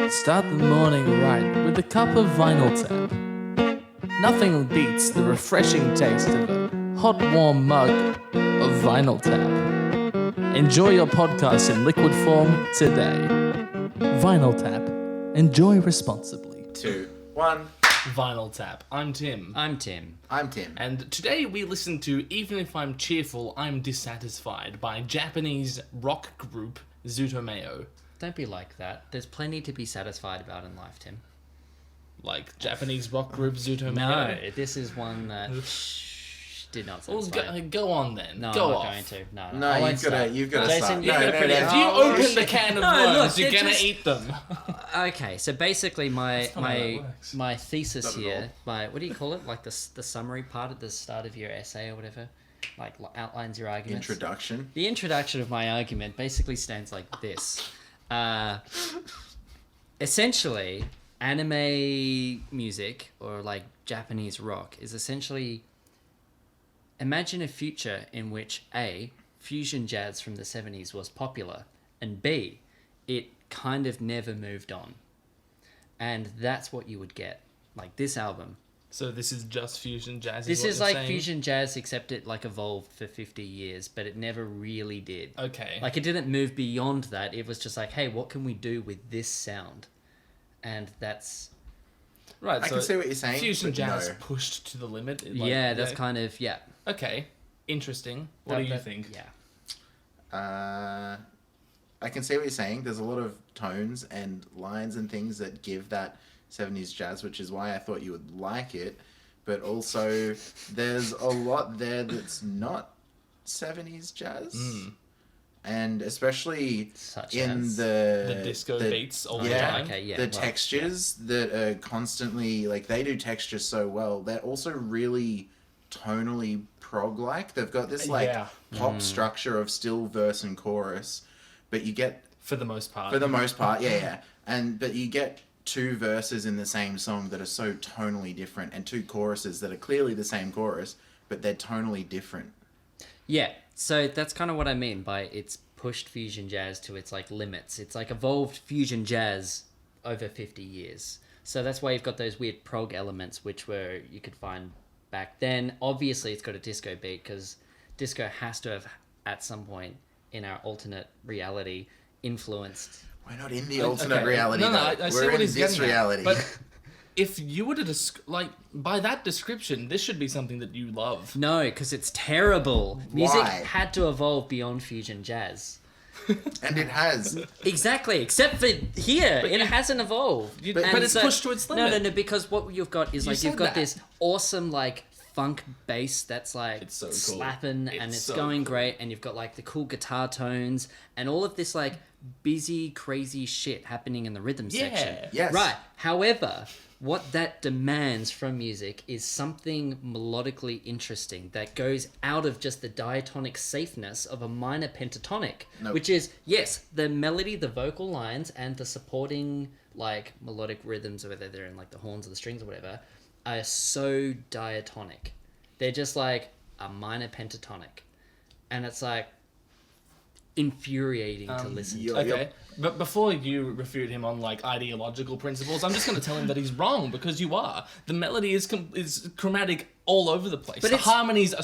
Start the morning right with a cup of Vinyl Tap. Nothing beats the refreshing taste of a hot, warm mug of Vinyl Tap. Enjoy your podcast in liquid form today. Vinyl Tap. Enjoy responsibly. 2, 1. Vinyl Tap. I'm Tim. I'm Tim. I'm Tim. And today we listen to Even If I'm Cheerful, I'm Dissatisfied by Japanese rock group ZUTOMAYO. Don't be like that. There's plenty to be satisfied about in life, Tim. Like Japanese rock group ZUTOMAYO? No, this is one that did not satisfy. Well, go on then. No, go I'm off. not going to. No, I No, won't you've start. got to Jason, start. you've got to put it If you open the can of worms, you're gonna eat them. Okay, so basically my not how that works. my thesis Not at here, what do you call it? Like the summary part at the start of your essay or whatever, like outlines your arguments. Introduction. The introduction of my argument basically stands like this. Essentially, anime music or like Japanese rock is essentially, imagine a future in which A, fusion jazz from the 70s was popular, and B, it kind of never moved on. And that's what you would get. Like this album. So this is just fusion jazz. This what is you're like saying? fusion jazz, except it like evolved for 50 years, but it never really did. Okay. Like it didn't move beyond that. It was just like, hey, what can we do with this sound? And that's Right. I so can see what you're saying. Fusion but jazz no. pushed to the limit. that's kind of Okay. Interesting. What do you think? Yeah. I can see what you're saying. There's a lot of tones and lines and things that give that 70s jazz, which is why I thought you would like it. But also, there's a lot there that's not 70s jazz. And especially Such in as The disco beats all the time. Okay, yeah. the well, textures that are constantly, like, they do textures so well. They're also really tonally prog-like. They've got this, like, Yeah. pop structure of still verse and chorus, but you get, For the most part. but you get two verses in the same song that are so tonally different, and two choruses that are clearly the same chorus, but they're tonally different. Yeah, so that's kind of what I mean by it's pushed fusion jazz to its like limits. It's like evolved fusion jazz over 50 years. So that's why you've got those weird prog elements which were you could find back then. Obviously it's got a disco beat because disco has to have at some point in our alternate reality influenced. We're not in the alternate reality. No, though. I see We're what in he's this getting at. reality. But if you were to by that description, this should be something that you love. No, because it's terrible. Music Why? had to evolve beyond fusion jazz. And it has. Exactly, except for here, it hasn't evolved. But it's pushed to its limit. No, because what you've got is like said you've got that. this awesome like funk bass that's like It's so cool. slapping and It's it's so going cool. great, and you've got like the cool guitar tones and all of this like busy, crazy shit happening in the rhythm section. Yes. Right. However, what that demands from music is something melodically interesting that goes out of just the diatonic safeness of a minor pentatonic, Nope. which is, yes, the melody, the vocal lines, and the supporting, like, melodic rhythms, whether they're in, like, the horns or the strings or whatever, are so diatonic. They're just, like, a minor pentatonic. And it's, like, infuriating to listen to. Okay, but before you refute him on like ideological principles, I'm just going to tell him that he's wrong because you are. The melody is chromatic all over the place. But the it's- harmonies are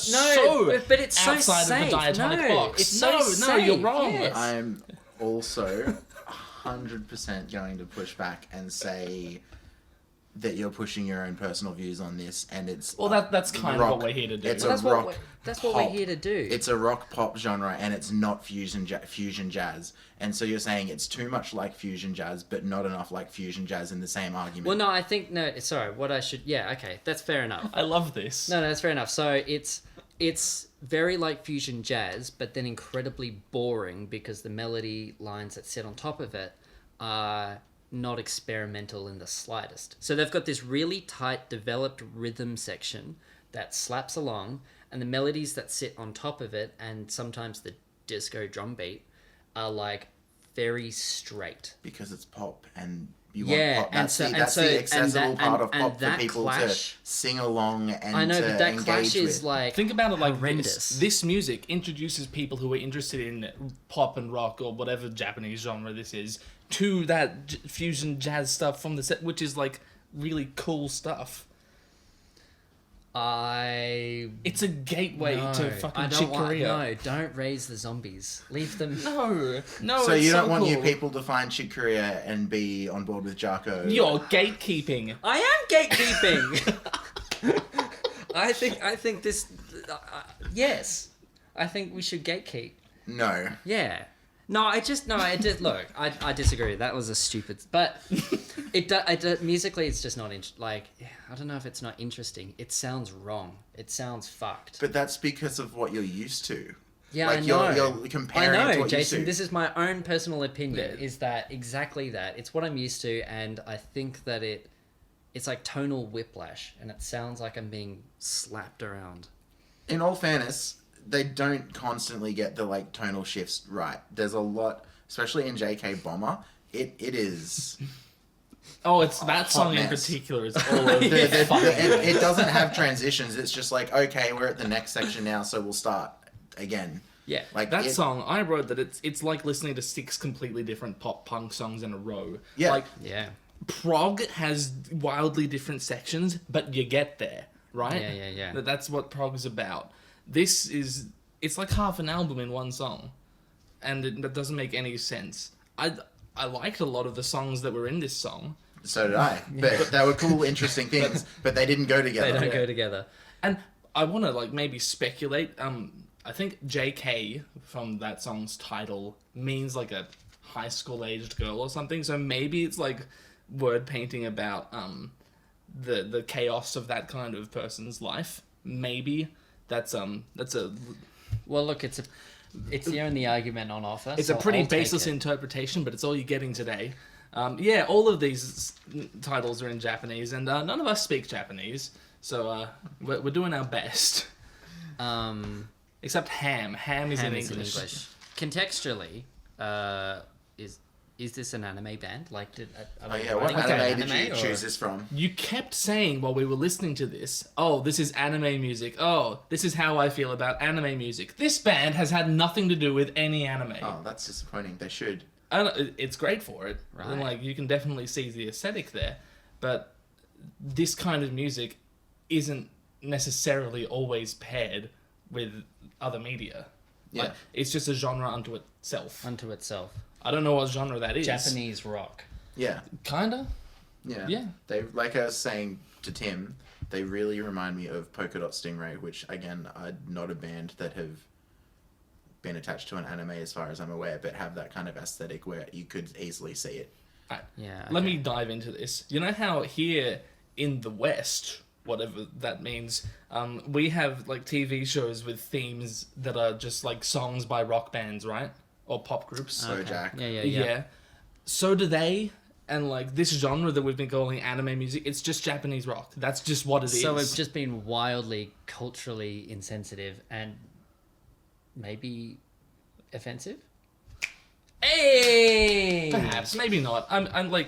but it's so outside of safe. the diatonic No, box. it's so no, you're safe, wrong. yes. I'm also 100% going to push back and say that you're pushing your own personal views on this, and it's Well, that's kind of rock. what we're here to do. It's Well, a rock. that's what pop. we're here to do. It's a rock pop genre, and it's not fusion jazz. And so you're saying it's too much like fusion jazz, but not enough like fusion jazz in the same argument. Well, no, I think okay, that's fair enough. I love this. No, that's fair enough. So it's very like fusion jazz, but then incredibly boring because the melody lines that sit on top of it are not experimental in the slightest. So they've got this really tight, developed rhythm section that slaps along, and the melodies that sit on top of it, and sometimes the disco drum beat, are like very straight. because it's pop, and you Yeah, want pop. and That's, so- the, that's and the so- accessible and that- part of and pop for that people clash- to sing along and I know, to but that engage clash is with. like Think about it like horrendous. this music introduces people who are interested in pop and rock or whatever Japanese genre this is to that fusion jazz stuff from the set, which is like really cool stuff. It's a gateway to fucking Chick Corea. No, don't raise the zombies. Leave them. No. So it's you don't want cool. you people to find Chick Corea and be on board with Jarko? You're gatekeeping. I am gatekeeping. I think this. Yes, I think we should gatekeep. No. Yeah. No, I just look. I disagree. That was a stupid. But musically, it's just not I don't know if it's not interesting. It sounds wrong. It sounds fucked. But that's because of what you're used to. Yeah, like I know. You're comparing I it to know, what Jason. you This is my own personal opinion. Yeah. Is that exactly that? It's what I'm used to, and I think that it's like tonal whiplash, and it sounds like I'm being slapped around. In all fairness, they don't constantly get the like tonal shifts right. There's a lot, especially in JK Bomber. It is. Oh, it's that song in mess. particular is all over. It doesn't have transitions. It's just like, okay, we're at the next section now, so we'll start again. Yeah, Like That song, I wrote that it's like listening to 6 completely different pop punk songs in a row. Yeah. Like, yeah, prog has wildly different sections, but you get there, right? Yeah. That's what prog's about. It's like half an album in one song, and that doesn't make any sense. I liked a lot of the songs that were in this song. So did I. But they were cool, interesting things, but they didn't go together. they don't go together. And I want to like maybe speculate. I think JK from that song's title means like a high school aged girl or something. So maybe it's like word painting about the chaos of that kind of person's life. Maybe that's a Well, look, it's the only argument on offer. it's so a pretty I'll take baseless it. interpretation, but it's all you're getting today. Yeah, all of these titles are in Japanese, and none of us speak Japanese, so we're doing our best. Except Ham. Ham is in English. Contextually, is this an anime band? Like, Oh yeah, what anime did you choose this from? You kept saying while we were listening to this, oh, this is anime music. Oh, this is how I feel about anime music. This band has had nothing to do with any anime. Oh, that's disappointing. They should. It's great for it. Right. And, like, you can definitely see the aesthetic there. But this kind of music isn't necessarily always paired with other media. Yeah. Like, it's just a genre unto itself. Unto itself. I don't know what genre that is. Japanese rock. Yeah. Kinda. Yeah. Yeah. They, like I was saying to Tim, they really remind me of Polka Dot Stingray, which again are not a band that have been attached to an anime as far as I'm aware, but have that kind of aesthetic where you could easily see it. Yeah. Let okay. me dive into this. You know how here in the West, whatever that means, we have like TV shows with themes that are just like songs by rock bands, right? Or pop groups. So Jack. Yeah. So do they. And like this genre that we've been calling anime music, it's just Japanese rock. That's just what it is. So we've just been wildly culturally insensitive and maybe offensive. Hey. Perhaps, maybe not. I'm like,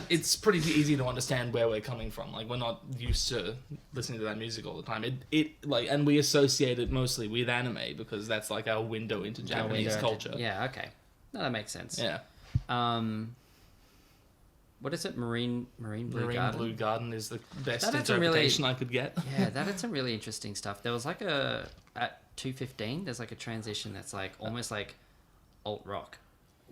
it's pretty easy to understand where we're coming from. Like, we're not used to listening to that music all the time. And we associate it mostly with anime because that's like our window into Japanese culture. Yeah. Okay. No, that makes sense. Yeah. What is it? Marine Blue Marine Garden? Blue Garden is the best That had some really- interpretation I could get. Yeah, that had some really interesting stuff. There was like at 2:15, there's like a transition that's like almost like alt rock.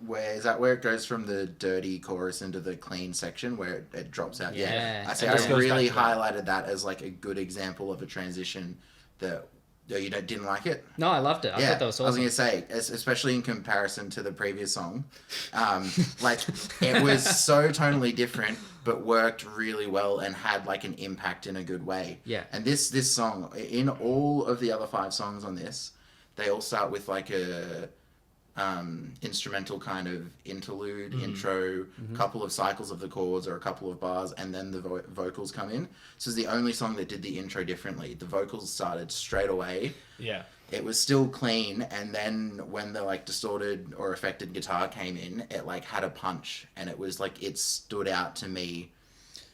Where is that? Where it goes from the dirty chorus into the clean section where it drops out? Yeah. I say And this I goes really back to that. highlighted that as like a good example of a transition that you didn't like it. No, I loved it. I thought that was I was awesome. gonna say, especially in comparison to the previous song, like it was so tonally different, but worked really well and had like an impact in a good way. Yeah. And this song, in all of the other 5 songs on this, they all start with like a instrumental kind of interlude, intro, couple of cycles of the chords or a couple of bars, and then the vocals come in. This is the only song that did the intro differently. The vocals started straight away. Yeah. It was still clean, and then when the like distorted or affected guitar came in, it like had a punch, and it was like it stood out to me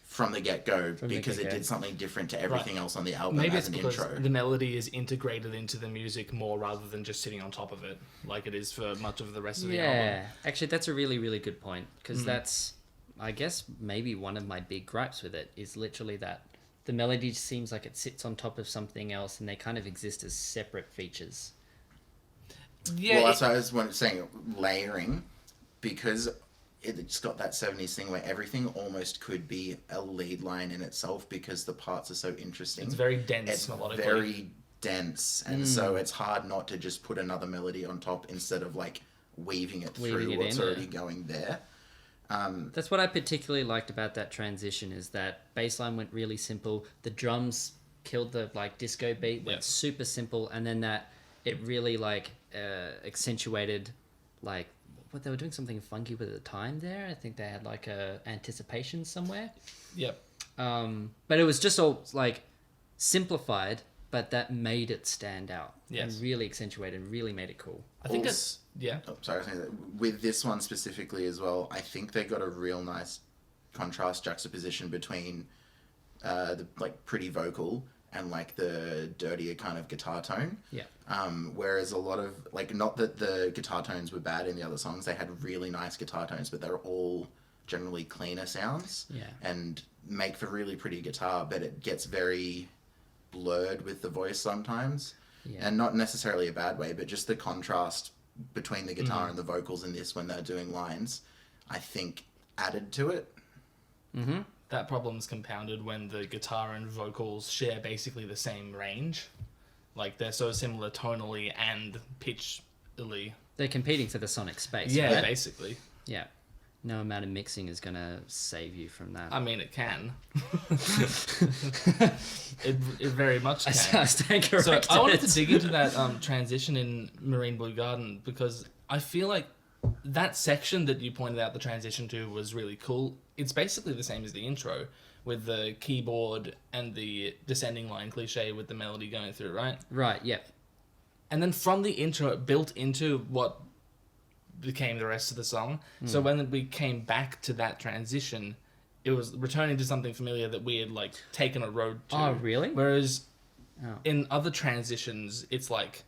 from the get-go the because it get-go. did something different to everything else on the album Maybe as it's an because intro. the melody is integrated into the music more rather than just sitting on top of it, like it is for much of the rest of the album. Yeah, actually, that's a really, really good point, because that's, I guess, maybe one of my big gripes with it is literally that the melody just seems like it sits on top of something else, and they kind of exist as separate features. Yeah, Well, that's what I was saying, layering, because it's got that 70s thing where everything almost could be a lead line in itself because the parts are so interesting. it's very dense It's melodically. very dense, and so it's hard not to just put another melody on top instead of like weaving it Weaving through it what's in, already yeah. going there. That's what I particularly liked about that transition, is that bass line went really simple. The drums killed the like disco beat, went Yeah. super simple, and then that it really like accentuated like what they were doing something funky with at the time there. I think they had like a anticipation somewhere. Yep. But it was just all like simplified, but that made it stand out. Yes. And really accentuated and really made it cool. I think Also- it's yeah. Oh, sorry, I was saying that with this one specifically as well, I think they got a real nice contrast juxtaposition between the like pretty vocal and like the dirtier kind of guitar tone. Yeah. Whereas a lot of like, not that the guitar tones were bad in the other songs, they had really nice guitar tones, but they're all generally cleaner sounds. Yeah. And make for really pretty guitar, but it gets very blurred with the voice sometimes. Yeah. And not necessarily a bad way, but just the contrast between the guitar and the vocals in this when they're doing lines, I think added to it. Mm-hmm. That problem's compounded when the guitar and vocals share basically the same range. Like, they're so similar tonally and pitchly. They're competing for the sonic space. Yeah, Yeah. basically. Yeah. No amount of mixing is going to save you from that. I mean, it can. it very much can. I stand So corrected. I wanted to dig into that transition in Marine Blue Garden because I feel like that section that you pointed out the transition to was really cool. It's basically the same as the intro with the keyboard and the descending line cliche with the melody going through, right? Right, yep. And then from the intro, it built into what became the rest of the song. So when we came back to that transition, it was returning to something familiar that we had like taken a road to. Oh, really? Whereas Oh. in other transitions, it's like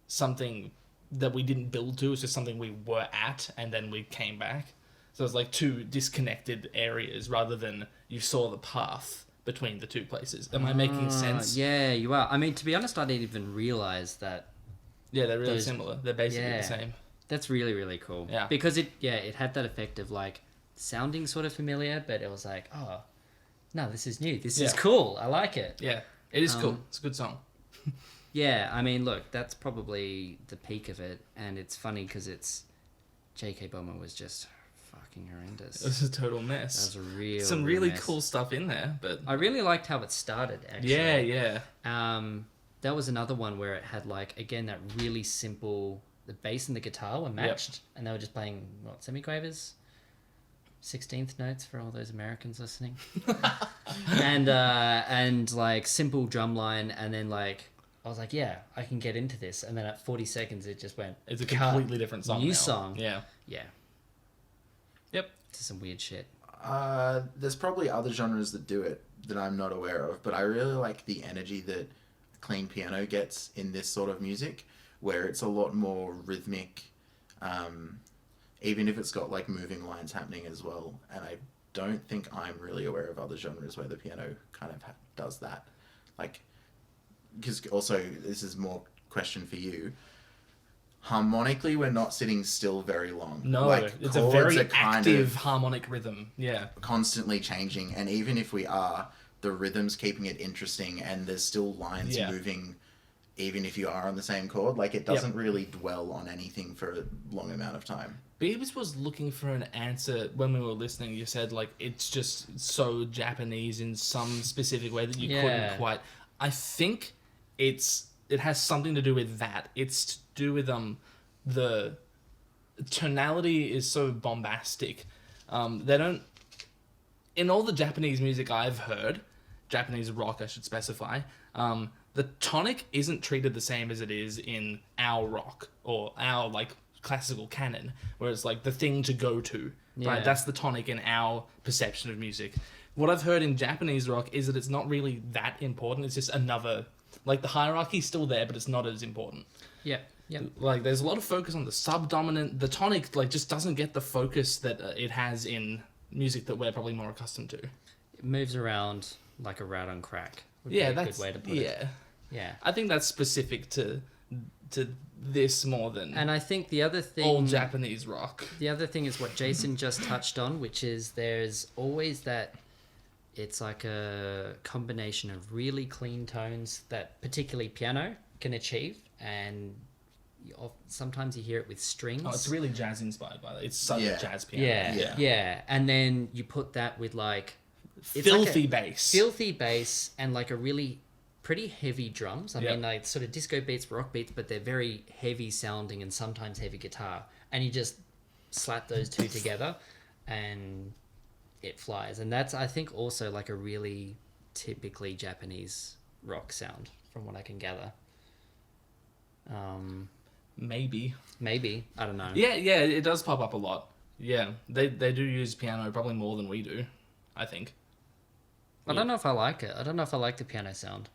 something that we didn't build to. It's just something we were at and then we came back. So it's like two disconnected areas rather than you saw the path between the two places. Am I making sense? Yeah, you are. I mean, to be honest, I didn't even realize that. Yeah, they're really Those- similar. They're basically yeah. the same. That's really, really cool. Yeah. Because it had that effect of like sounding sort of familiar, but it was like, oh, no, this is new. This is Yeah. cool. I like it. Yeah, it is cool. It's a good song. Yeah, I mean, look, that's probably the peak of it, and it's funny because it's J.K. Bowman was just fucking horrendous. It's a total That mess. was a real Some really mess. cool stuff in there, but I really liked how it started. Actually, yeah. That was another one where it had like again that really simple. The bass and the guitar were matched, and they were just playing what semiquavers, 16th notes for all those Americans listening, and like simple drum line, and then like I was like, yeah, I can get into this, and then at 40 seconds it just went. It's a cut, completely different song. New now. song. Yeah. Yeah, Yep. to some weird shit. There's probably other genres that do it that I'm not aware of, but I really like the energy that clean piano gets in this sort of music, where it's a lot more rhythmic, even if it's got like moving lines happening as well. And I don't think I'm really aware of other genres where the piano kind of does that. Like, because also this is more question for you. Harmonically, we're not sitting still very long. No, like, it's a chords very are kind active of harmonic rhythm. Yeah. constantly changing, and even if we are, the rhythm's keeping it interesting, and there's still lines Yeah. moving even if you are on the same chord. Like, it doesn't really dwell on anything for a long amount of time. Beavis was looking for an answer when we were listening. You said like it's just so Japanese in some specific way that you Yeah. couldn't quite. I think it has something to do with that. It's to do with the tonality is so bombastic. They don't, in all the Japanese music I've heard, Japanese rock I should specify, the tonic isn't treated the same as it is in our rock or our like classical canon, where it's like the thing to go to Yeah. Right? That's the tonic in our perception of music. What I've heard in Japanese rock is that it's not really that important. It's just another, like the hierarchy's still there, but it's not as important. Yeah. Yeah. Like there's a lot of focus on the subdominant. The tonic like just doesn't get the focus that it has in music that we're probably more accustomed to. It moves around like a rat on crack. Would Yeah, be a that's good way to put it. yeah. Yeah. I think that's specific to this more than And I think the other thing, all Japanese rock. the other thing is what Jason just touched on, which is there's always that. It's like a combination of really clean tones that particularly piano can achieve, and sometimes you hear it with strings. Oh, it's really jazz inspired by that. It's such Yeah. jazz piano. Yeah. And then you put that with like it's Filthy like bass. filthy bass, and like a really pretty heavy drums. I Yep. mean, like sort of disco beats, rock beats, but they're very heavy sounding and sometimes heavy guitar. And you just slap those two together, and it flies. And that's, I think, also like a really typically Japanese rock sound, from what I can gather. Maybe. Maybe, I don't know. Yeah, it does pop up a lot. Yeah, they do use piano probably more than we do, I think. I don't know if I like it. I don't know if I like the piano sound.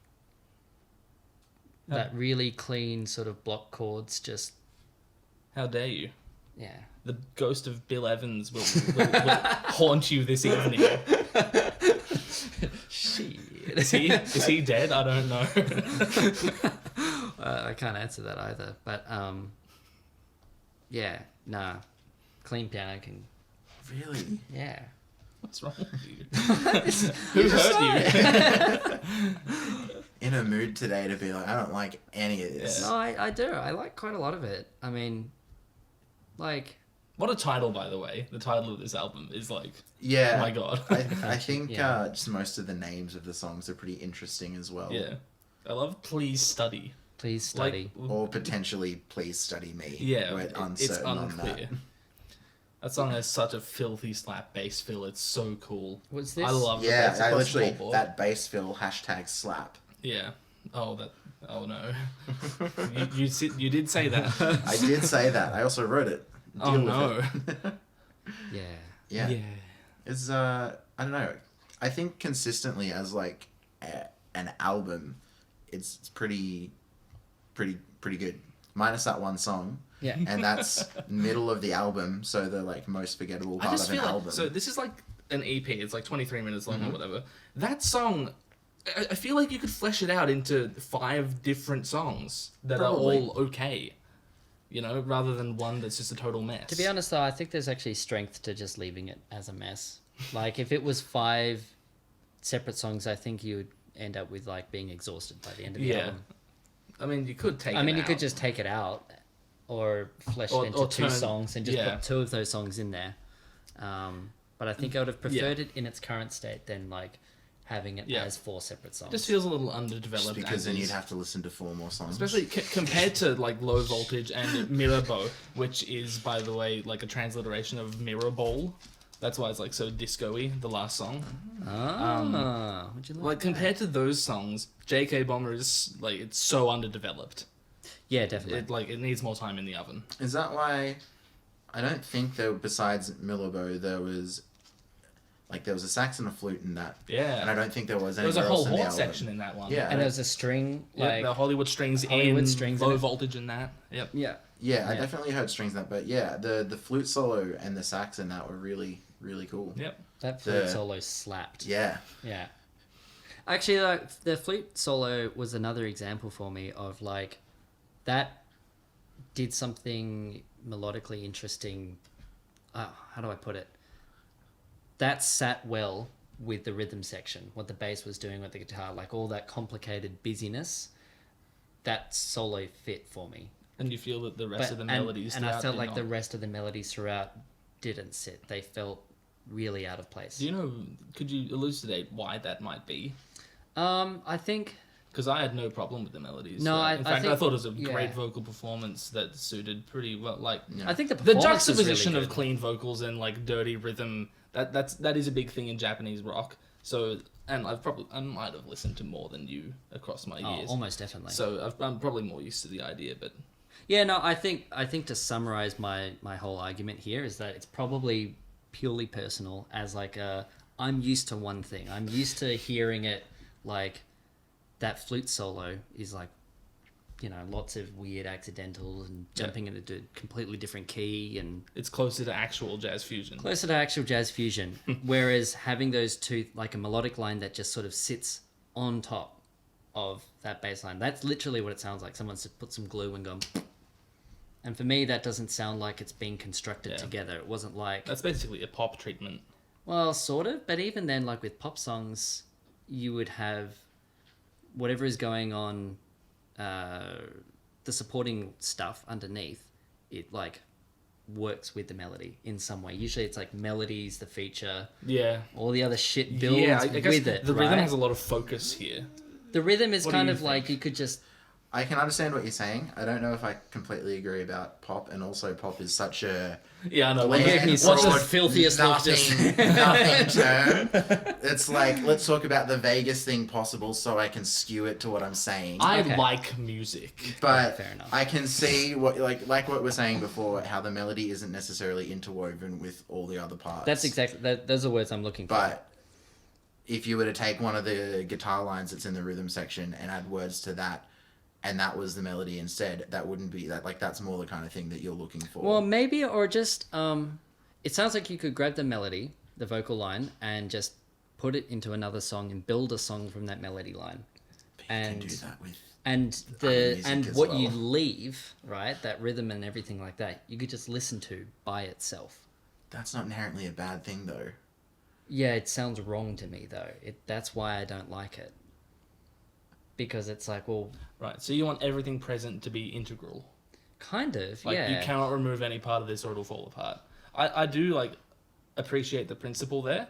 That really clean sort of block chords, just How dare you? yeah. The ghost of Bill Evans will haunt you this evening. Shit. Is he dead? I don't know. I can't answer that either. But yeah, nah. Clean piano can, Really? yeah. What's wrong with you? Who hurt you? In a mood today to be like, I don't like any of this. No, I do. I like quite a lot of it. I mean, like, What a title, by the way. The title of this album is like, Yeah. oh my god. I think Yeah. just most of the names of the songs are pretty interesting as well. Yeah. I love Please Study. please study. Like, Or potentially, please study me. yeah, We're it's uncertain on unclear. that. That song has such a filthy slap bass fill. It's so cool. Was this? I love Yeah, the bass I across literally, the whole board. that bass fill #slap. Yeah. Oh no. you did say that. I did say that. I also wrote it. Oh, Deal no. with it. Yeah. Yeah. It's, I don't know. I think consistently as like an album, it's pretty good. Minus that one song. Yeah. And that's middle of the album, so the like most forgettable I part just of an feel like album. so. This is like an EP. It's like 23 minutes long or whatever. That song, I feel like you could flesh it out into 5 different songs that Probably. are all okay. You know, rather than one that's just a total mess. To be honest, though, I think there's actually strength to just leaving it as a mess. Like, if it was 5 separate songs, I think you would end up with like being exhausted by the end of the Yeah. album. I mean, you could take. I mean, it you could out. just take it out, or flesh Or- it into or 2 turn- songs and just yeah. put 2 of those songs in there. But I think I would have preferred it in its current state than like having it Yeah. as 4 separate songs. It just feels a little underdeveloped. Just because as then is. you'd have to listen to 4 more songs. Especially compared to like Low Voltage and MILABO, which is, by the way, like a transliteration of Mirror Ball. That's why it's like so disco-y, the last song. Would you Like compared to those songs, JK Bomber is like it's so underdeveloped. Yeah, definitely. It needs more time in the oven. Is that why? I don't think there. Besides MILABO, there was a sax and a flute in that. Yeah. And I don't think there was There was anywhere a whole else in the horn album. section in that one. Yeah. And there was a string, Yeah, like the Hollywood strings Hollywood in, strings in Low it. Voltage in that. Yep. yeah, Yeah, I Yeah. definitely heard strings in that, but yeah, the flute solo and the sax in that were really, really cool. Yep. that flute The- solo slapped. Yeah. Yeah. Actually, like, the flute solo was another example for me of like that did something melodically interesting. How do I put it? That sat well with the rhythm section, what the bass was doing with the guitar, like all that complicated busyness. That solo fit for me. And you feel that the rest of the and melodies I throughout felt did like not. the rest of the melodies throughout didn't sit. They felt really out of place. Do you know? Could you elucidate why that might be? I think Because I had no problem with the melodies. No, in fact, I think- thought it was a yeah. great vocal performance that suited pretty well. Like I think the the performance was juxtaposition really of good. clean vocals and like dirty rhythm. That is a big thing in Japanese rock. So, and I might have listened to more than you across my Oh, years. almost definitely. So I'm probably more used to the idea, but Yeah, no, I think to summarize my whole argument here is that it's probably purely personal, as like I'm used to one thing. I'm used to hearing it like that flute solo is like, lots of weird accidentals and jumping into a completely different key, and It's closer to actual jazz fusion. closer to actual jazz fusion. Whereas having those two, like a melodic line that just sort of sits on top of that bass line, that's literally what it sounds like. Someone's put some glue and gone. And for me, that doesn't sound like it's being constructed together. It wasn't like... That's basically a pop treatment. Well, sort of. But even then, like with pop songs, you would have whatever is going on, the supporting stuff underneath, it like works with the melody in some way. Usually it's like melody's the feature. Yeah. All the other shit builds I guess with it, the right? rhythm has a lot of focus here. The rhythm is What do kind you of like think? you could just... I can understand what you're saying. I don't know if I completely agree about pop, and also pop is such a Yeah, I know. bland, gave me What's such the the filthiest look just- nothing term. It's like, let's talk about the vaguest thing possible so I can skew it to what I'm saying. I Okay. like music. But fair enough. I can see what like what we're saying before, how the melody isn't necessarily interwoven with all the other parts. That's exactly... those are words I'm looking for. But if you were to take one of the guitar lines that's in the rhythm section and add words to that, and that was the melody instead, that wouldn't be that. Like, that's more the kind of thing that you're looking for. Well, maybe, or just... it sounds like you could grab the melody, the vocal line, and just put it into another song and build a song from that melody line. But you can do that with And other the music and as what well. you leave, right, that rhythm and everything like that, you could just listen to by itself. That's not inherently a bad thing, though. Yeah, it sounds wrong to me though. That's why I don't like it. Because it's like, well, Right, so you want everything present to be integral. kind of, Like, yeah. you cannot remove any part of this or it'll fall apart. I do, like, appreciate the principle there.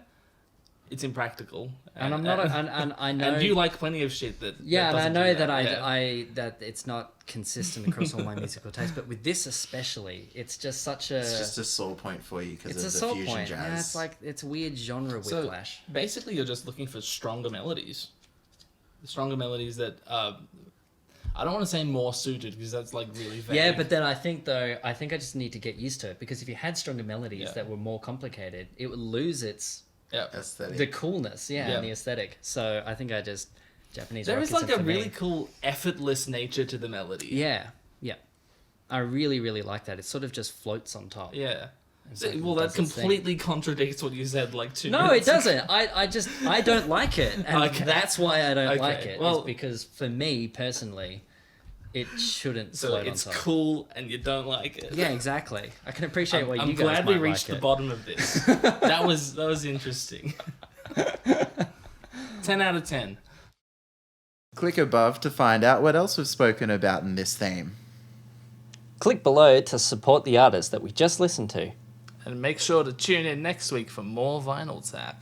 It's impractical. And I'm not, and I know. And you like plenty of shit that. Yeah, that and I doesn't know do that yeah. that it's not consistent across all my musical tastes, but with this especially, it's just such a... It's just a sore point for you because it's a of the sore fusion point. jazz. Yeah, it's like, it's weird genre So whiplash. basically, you're just looking for stronger melodies. Stronger melodies that I don't want to say more suited because that's like really vague. Yeah, but then I think I just need to get used to it, because if you had stronger melodies Yeah. that were more complicated, it would lose its yeah. aesthetic. the coolness, Yeah. and the aesthetic. So I think Japanese There rock is like isn't a for really me. cool effortless nature to the melody. Yeah. I really, really like that. It sort of just floats on top. Yeah. It's like, Well, that does its thing. completely contradicts what you said like 2 No, it minutes ago. doesn't. I don't like it, and Okay. that's why I don't Okay, like it. well- Is because for me personally, it shouldn't So float it's on top. cool and you don't like it. Yeah, exactly. I can appreciate what I'm you guys glad we might reached like the it. bottom of this. that was interesting. 10 out of 10. Click above to find out what else we've spoken about in this theme. Click below to support the artist that we just listened to. And make sure to tune in next week for more Vinyl Tap.